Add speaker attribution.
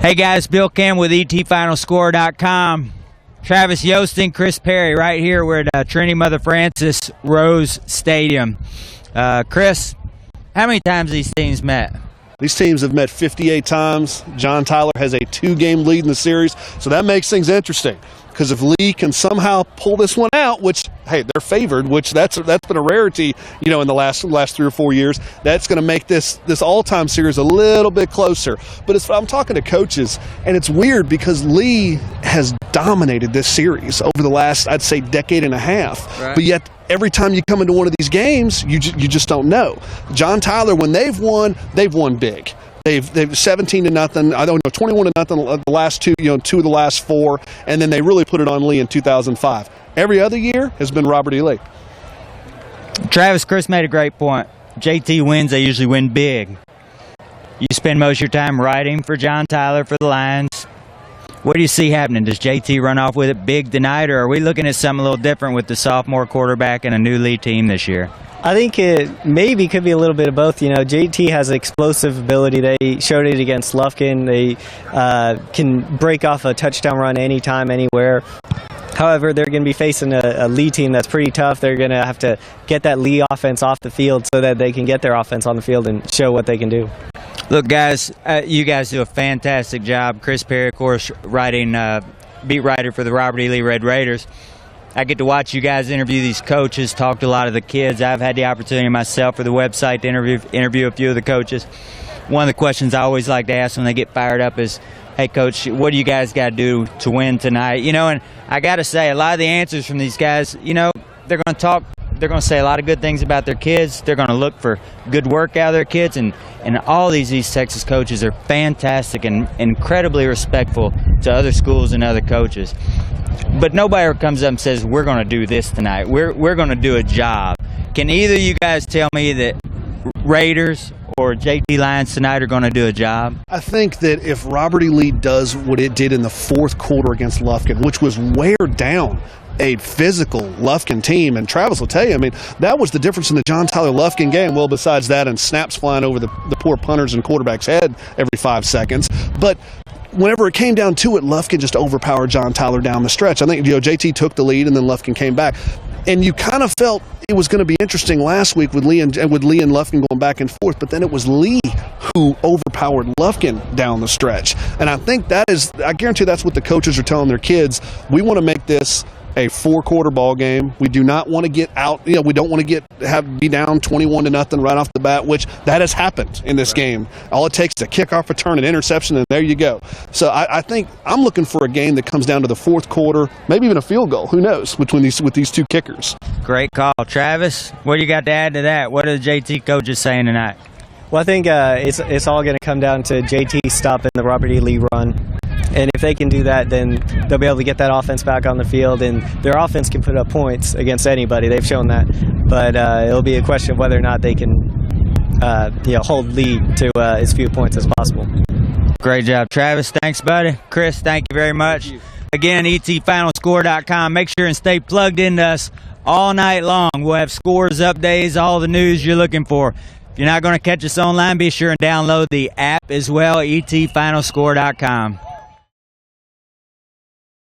Speaker 1: Hey guys, Bill Campbell with ETFinalScore.com. Travis Yoesting, Chris Parry, right here. We're at Trinity Mother Frances Rose Stadium. Chris, how many times these teams met?
Speaker 2: These teams have met 58 times. John Tyler has a 2-game lead in the series, so that makes things interesting. Because if Lee can somehow pull this one out, which, hey, they're favored, which that's been a rarity, in the last 3 or 4 years, that's going to make this all-time series a little bit closer. But I'm talking to coaches, and it's weird because Lee has dominated this series over the last, I'd say, decade and a half. Right. But yet, every time you come into one of these games, you just don't know. John Tyler, when they've won big. They've 17-0. I don't know, 21-0 the last two of the last 4, and then they really put it on Lee in 2005. Every other year has been Robert E. Lee.
Speaker 1: Travis, Chris made a great point. JT wins, they usually win big. You spend most of your time writing for John Tyler for the Lions. What do you see happening? Does JT run off with it big tonight, or are we looking at something a little different with the sophomore quarterback and a new Lee team this year?
Speaker 3: I think it maybe could be a little bit of both. JT has explosive ability. They showed it against Lufkin. They can break off a touchdown run anytime, anywhere. However, they're going to be facing a Lee team that's pretty tough. They're going to have to get that Lee offense off the field so that they can get their offense on the field and show what they can do.
Speaker 1: Look, guys, you guys do a fantastic job. Chris Parry, of course, writing beat writer for the Robert E. Lee Red Raiders. I get to watch you guys interview these coaches, talk to a lot of the kids. I've had the opportunity myself for the website to interview a few of the coaches. One of the questions I always like to ask when they get fired up is, hey, Coach, what do you guys got to do to win tonight? And I got to say, a lot of the answers from these guys, they're going to talk. They're going to say a lot of good things about their kids. They're going to look for good work out of their kids. And all these East Texas coaches are fantastic and incredibly respectful to other schools and other coaches. But nobody ever comes up and says, we're going to do this tonight. We're going to do a job. Can either of you guys tell me that Raiders or JT Lions tonight are going to do a job?
Speaker 2: I think that if Robert E. Lee does what it did in the fourth quarter against Lufkin, which was wear down a physical Lufkin team, and Travis will tell you, that was the difference in the John Tyler Lufkin game. Well, besides that and snaps flying over the poor punter's and quarterback's head every 5 seconds. But whenever it came down to it, Lufkin just overpowered John Tyler down the stretch. I think JT took the lead, and then Lufkin came back. And you kind of felt it was going to be interesting last week with Lee and Lufkin going back and forth, but then it was Lee who overpowered Lufkin down the stretch. And I think I guarantee that's what the coaches are telling their kids. We want to make this a 4-quarter ball game. We do not want to get out. We don't want to be down 21-0 right off the bat, which that has happened in this game. All it takes is a kickoff return, an interception, and there you go. So I think I'm looking for a game that comes down to the fourth quarter, maybe even a field goal. Who knows with these two kickers?
Speaker 1: Great call, Travis. What do you got to add to that? What are the JT coaches saying tonight?
Speaker 3: Well, I think it's all going to come down to JT stopping the Robert E. Lee run. And if they can do that, then they'll be able to get that offense back on the field, and their offense can put up points against anybody. They've shown that. But it'll be a question of whether or not they can hold Lee to as few points as possible.
Speaker 1: Great job, Travis. Thanks, buddy. Chris, thank you very much. Again, ETFinalScore.com. Make sure and stay plugged into us all night long. We'll have scores, updates, all the news you're looking for. If you're not going to catch us online, be sure and download the app as well, ETFinalScore.com.